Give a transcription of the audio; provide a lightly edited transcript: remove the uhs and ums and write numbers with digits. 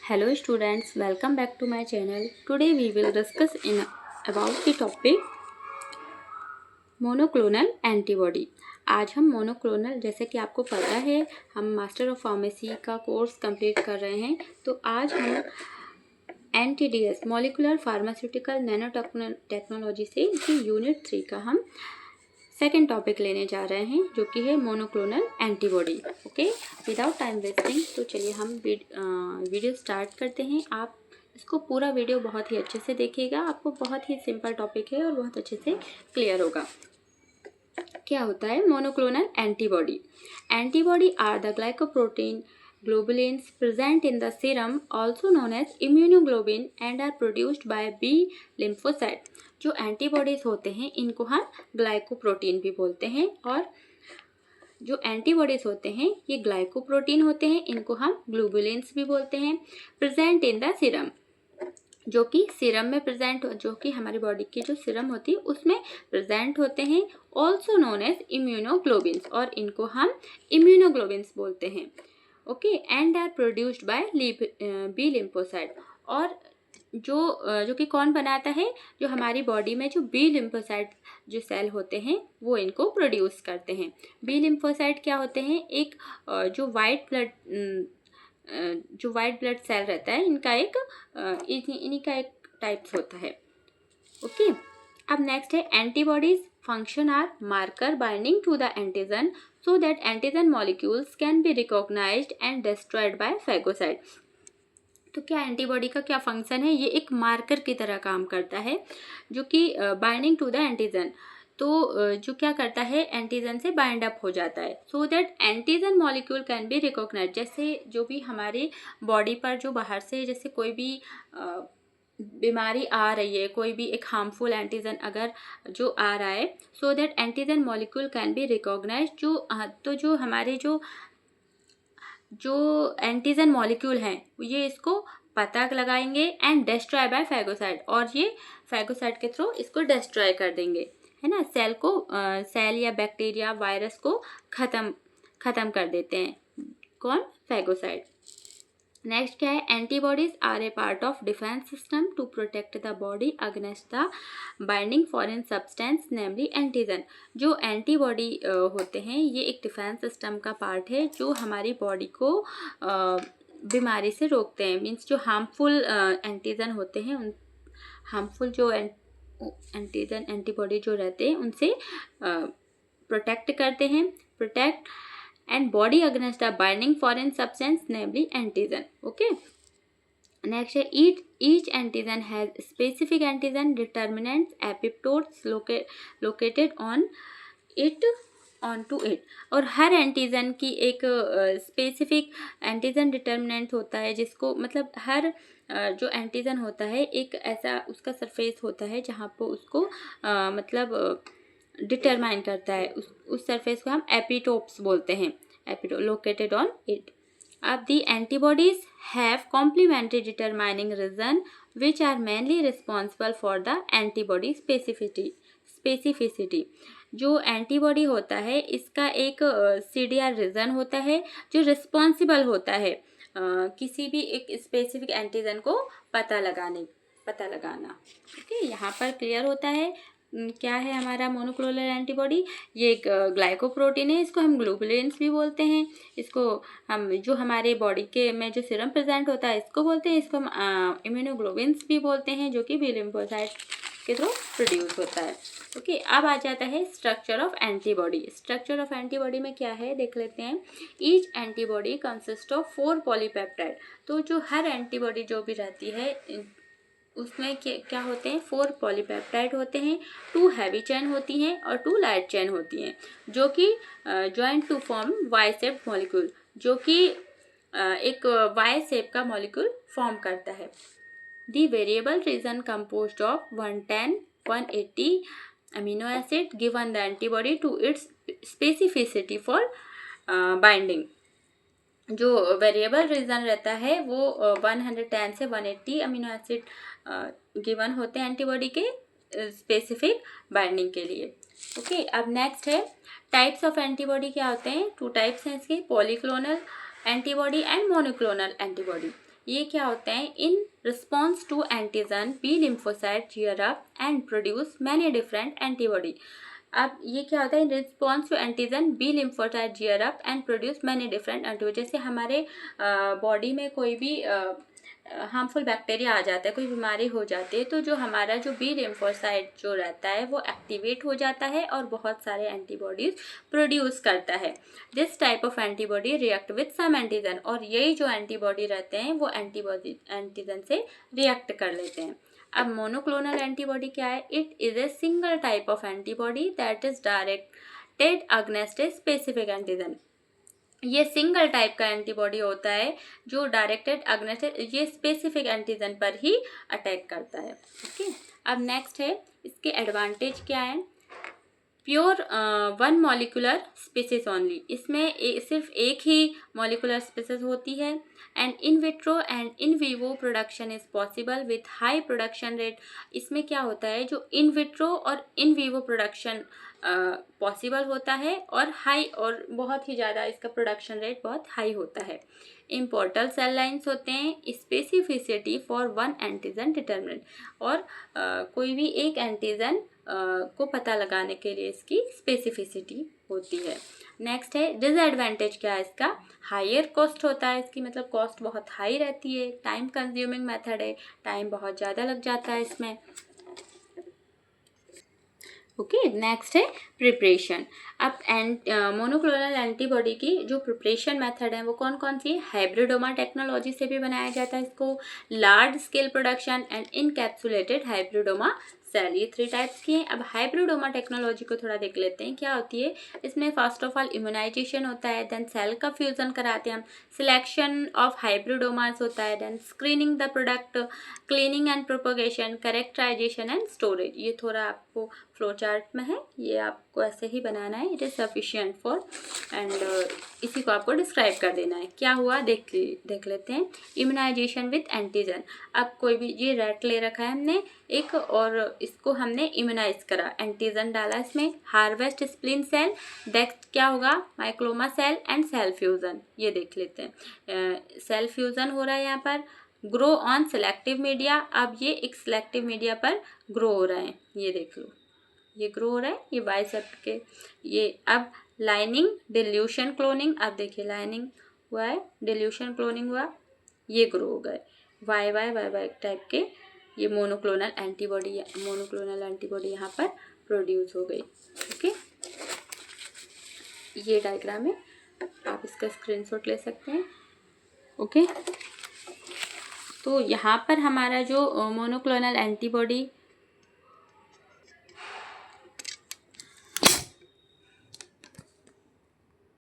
Hello students, welcome back to my channel. Today we will discuss about the topic monoclonal antibody. आज हम monoclonal, जैसे कि आपको पता है हम मास्टर ऑफ फार्मेसी का कोर्स कंप्लीट कर रहे हैं, तो आज हम NTDS molecular pharmaceutical nano technology से यूनिट 3 का हम सेकेंड टॉपिक लेने जा रहे हैं, जो कि है monoclonal antibody. Okay, without time wasting तो चलिए हम वीडियो स्टार्ट करते हैं। आप इसको पूरा वीडियो बहुत ही अच्छे से देखिएगा, आपको बहुत ही सिंपल टॉपिक है और बहुत अच्छे से क्लियर होगा। क्या होता है monoclonal antibody? Antibody are the glycoprotein globulins present in the serum, also known as immunoglobulin, and are produced by B lymphocyte। जो एंटीबॉडीज होते हैं इनको हम ग्लाइकोप्रोटीन भी बोलते हैं, और जो एंटीबॉडीज होते हैं ये ग्लाइकोप्रोटीन होते हैं, इनको हम ग्लोबुलिन्स भी बोलते हैं। प्रेजेंट इन द सीरम, जो कि सीरम में प्रेजेंट, जो कि हमारी बॉडी की जो सीरम होती है उसमें प्रेजेंट होते हैं। ऑल्सो नोन एज इम्यूनोग्लोबिन्स, और इनको हम इम्यूनोग्लोबिन्स बोलते हैं। Okay, and are produced by B lymphocyte. और जो कि कौन बनाता है? जो हमारी बॉडी में जो बी लिम्फोसाइट जो सेल होते हैं वो इनको प्रोड्यूस करते हैं। बी लिम्फोसाइट क्या होते हैं? एक जो वाइट ब्लड सेल रहता है, इन्हीं का एक टाइप्स होता है। ओके, अब नेक्स्ट है antibodies function are marker binding to the antigen so that antigen molecules can be recognized and destroyed by phagocyte। तो क्या एंटीबॉडी का क्या फंक्शन है? ये एक मार्कर की तरह काम करता है, जो कि बाइंडिंग टू द एंटीजन, तो जो क्या करता है एंटीजन से बाइंड अप हो जाता है, so that antigen molecule can be recognise. जैसे जो भी हमारी बॉडी पर जो बाहर से जैसे कोई भी बीमारी आ रही है, कोई भी एक हार्मफुल एंटीजन अगर जो आ रहा है, so that antigen molecule can be recognise. तो जो हमारे जो एंटीजन मॉलिक्यूल हैं ये इसको पता लगाएंगे एंड डिस्ट्रॉय बाय फैगोसाइट, और ये फैगोसाइट के थ्रू इसको डिस्ट्रॉय कर देंगे, है ना। सेल या बैक्टीरिया वायरस को खत्म कर देते हैं। कौन? फैगोसाइट। नेक्स्ट क्या है? Antibodies are a part of defence system to protect the body against the binding foreign substance namely antigen. जो एंटीबॉडी होते हैं ये एक डिफेंस सिस्टम का पार्ट है जो हमारी बॉडी को बीमारी से रोकते हैं। मीन्स जो हार्मफुल एंटीजन होते हैं, उन हार्मफुल जो एंटीबॉडी जो रहते हैं उनसे प्रोटेक्ट करते हैं, protect and body against the binding foreign substance namely antigen। okay, next each antigen has specific antigen determinants epitopes located onto it। और हर एंटीजन की एक स्पेसिफिक एंटीजन डिटर्मिनेंट होता है, जिसको मतलब हर जो एंटीजन होता है एक ऐसा उसका सरफेस होता है जहाँ पर उसको मतलब डिटरमाइन करता है। उस सरफेस को हम एपिटोप्स बोलते हैं, लोकेटेड ऑन इट। अब the antibodies have complementary determining region which are mainly responsible for the antibody specificity. जो एंटीबॉडी होता है इसका एक CDR रीजन होता है जो रिस्पॉन्सिबल होता है किसी भी एक स्पेसिफिक एंटीजन को पता लगाना। ओके, यहाँ पर क्लियर होता है क्या है हमारा मोनोक्लोनल एंटीबॉडी। ये एक ग्लाइकोप्रोटीन है, इसको हम ग्लोबुलिन्स भी बोलते हैं। इसको हम जो हमारे बॉडी के में जो सीरम प्रेजेंट होता है इसको बोलते हैं। इसको हम इम्यूनोग्लोबिन्स भी बोलते हैं, जो कि बी लिम्फोसाइट के थ्रू प्रोड्यूस होता है। ओके, अब आ जाता है structure of antibody. Structure of antibody में क्या है देख लेते हैं। Each antibody consist of 4 polypeptide. तो जो हर एंटीबॉडी जो भी रहती है उसमें क्या होते हैं? 4 पॉलीपेप्टाइड होते हैं, 2 हैवी चेन होती हैं और 2 लाइट चेन होती हैं, जो कि joint to form Y shape molecule, जो कि एक वाई शेप का मॉलिक्यूल फॉर्म करता है। The variable region composed of 110-180 amino acid given the antibody to its specificity for binding. जो वेरिएबल रीजन रहता है वो 110 से 180 अमीनो एसिड गिवन होते हैं एंटीबॉडी के स्पेसिफिक बाइंडिंग के लिए। ओके, अब नेक्स्ट है टाइप्स ऑफ एंटीबॉडी। क्या होते हैं? 2 टाइप्स हैं इसके, polyclonal antibody and monoclonal antibody. ये क्या होते हैं? In response to antigen B lymphocyte cheer up and produce many different antibody. अब ये क्या होता है? In response to antigen B lymphocyte cheer up and produce many different antibody. जैसे हमारे बॉडी में कोई भी हार्मफुल बैक्टीरिया आ जाता है, कोई बीमारी हो जाती है, तो जो हमारा जो बी लिम्फोसाइट जो रहता है वो एक्टिवेट हो जाता है और बहुत सारे एंटीबॉडीज प्रोड्यूस करता है। This type of antibody react with some antigen, और यही जो एंटीबॉडी रहते हैं वो एंटीजन से रिएक्ट कर लेते हैं। अब मोनोक्लोनल एंटीबॉडी क्या है? It is a single type of antibody that is directed against a specific antigen. ये सिंगल टाइप का एंटीबॉडी होता है जो डायरेक्टेड अगेंस्ट ये स्पेसिफिक एंटीजन पर ही अटैक करता है। ओके, अब नेक्स्ट है इसके एडवांटेज क्या है? Pure one molecular species only, इसमें सिर्फ एक ही मॉलिकुलर स्पीसीज होती है। And in vitro and in vivo production is possible with high production rate. इसमें क्या होता है? जो इन विट्रो और इन वीवो प्रोडक्शन पॉसिबल होता है और हाई, और बहुत ही ज़्यादा इसका प्रोडक्शन रेट बहुत हाई होता है। इम्पोर्टल सेल लाइन्स होते हैं। Specificity for one antigen determinant, और कोई भी एक एंटीजन को पता लगाने के लिए इसकी स्पेसिफिसिटी होती है। नेक्स्ट है डिसएडवांटेज क्या है इसका? हायर कॉस्ट होता है इसकी, मतलब कॉस्ट बहुत हाई रहती है। टाइम कंज्यूमिंग मेथड है, टाइम बहुत ज़्यादा लग जाता है इसमें। ओके, नेक्स्ट है प्रिपरेशन। अब मोनोक्लोनल एंटीबॉडी की जो प्रिपरेशन मेथड है वो कौन कौन सी है? हाइब्रिडोमा टेक्नोलॉजी से भी बनाया जाता है इसको, large scale production and encapsulated hybridoma cell, ये 3 टाइप्स की हैं। अब हाइब्रिडोमा टेक्नोलॉजी को थोड़ा देख लेते हैं क्या होती है। इसमें फर्स्ट ऑफ ऑल इम्यूनाइजेशन होता है, देन सेल का फ्यूजन कराते हैं हम, सिलेक्शन ऑफ हाइब्रिडोमास होता है, then screening the product, cleaning and propagation, characterisation and storage. ये थोड़ा आपको फ्लो चार्ट में है, ये आपको ऐसे ही बनाना है। It is sufficient for, and इसी को आपको डिस्क्राइब कर देना है। क्या हुआ देख लेते हैं। Immunisation with antigen. अब कोई भी, ये रेट ले रखा है हमने एक, और इसको हमने इम्यूनाइज करा, एंटीजन डाला इसमें। हार्वेस्ट स्प्लिन सेल, नेक्स्ट क्या होगा? माइक्लोमा सेल एंड सेल फ्यूजन, ये देख लेते हैं। सेल फ्यूजन हो रहा है यहाँ पर। ग्रो ऑन सिलेक्टिव मीडिया, अब ये एक सिलेक्टिव मीडिया पर ग्रो हो रहा है, ये देख लो, ये ग्रो हो रहा है, ये बाइसेप्ट के ये। अब लाइनिंग डिल्यूशन क्लोनिंग, अब देखिए लाइनिंग हुआ है, डिल्यूशन क्लोनिंग हुआ, ये ग्रो हो गए। Y Y Y Y type के ये मोनोक्लोनल एंटीबॉडी यहाँ पर प्रोड्यूस हो गई। ओके, ये डायग्राम है, आप इसका स्क्रीनशॉट ले सकते हैं। ओके, तो यहाँ पर हमारा जो मोनोक्लोनल एंटीबॉडी